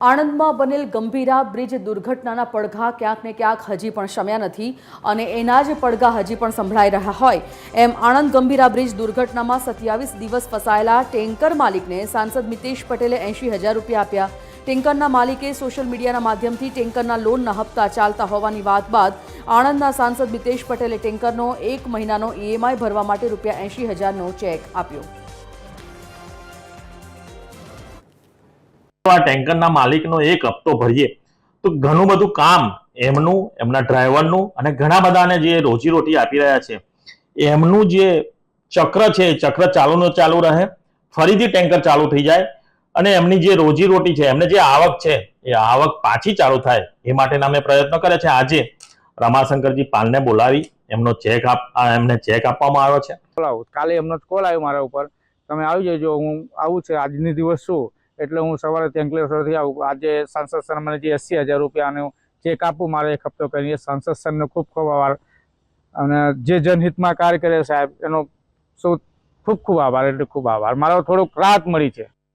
આણંદમાં બનેલ ગંભીરા બ્રિજ દુર્ઘટનાના પડઘા ક્યાંક ને ક્યાંક હજી પણ શમ્યા નથી અને એના જ પડઘા હજી પણ સંભળાઈ રહ્યા હોય એમ આણંદ ગંભીરા બ્રિજ દુર્ઘટનામાં 27 દિવસ ફસાયેલા ટેન્કર માલિકને સાંસદ મિતેશ પટેલે 80,000 રૂપિયા આપ્યા। ટેન્કરના માલિકે સોશિયલ મીડિયાના માધ્યમથી ટેન્કરના લોનના હપ્તા ચાલતા હોવાની વાત બાદ આણંદના સાંસદ મિતેશ પટેલે ટેન્કરનો 1 મહિનાનો EMI ભરવા માટે રૂપિયા 80,000નો ચેક આપ્યો। ટેન્કરના માલિકનો એક હપ્તો ભરીએ તો ઘણું બધું કામ એમનું, એમના ડ્રાઈવરનું અને ઘણા બધાને જે રોજીરોટી આપી રહ્યા છે એમનું જે ચક્ર છે એ ચક્ર ચાલુ રહે, ફરીથી ટેન્કર ચાલુ થઈ જાય અને એમની જે રોજીરોટી છે, એમને જે આવક છે એ આવક પાછી ચાલુ થાય એ માટેના અમે પ્રયત્નો કર્યા છે। આજે રમાશંકરજી પાલને બોલાવી એમને ચેક આપવામાં આવ્યો છે। કાલે એમનો કોલ આવ્યો મારા ઉપર, તમે આવી જજો, હું આવું છે આજની દિવસ શું, એટલે હું સવારે તેંકલેશ્વરથી આવું। આજે સાંસદ સર મને જે 80,000 રૂપિયાનો ચેક આપું મારે એક હપ્તો કરીને, સાંસદ સરને ખૂબ ખૂબ આભાર અને જે જનહિતમાં કાર્ય કરે સાહેબ એનો ખૂબ ખૂબ આભાર, એટલે ખૂબ આભાર, મારો થોડોક રાહત મળી છે।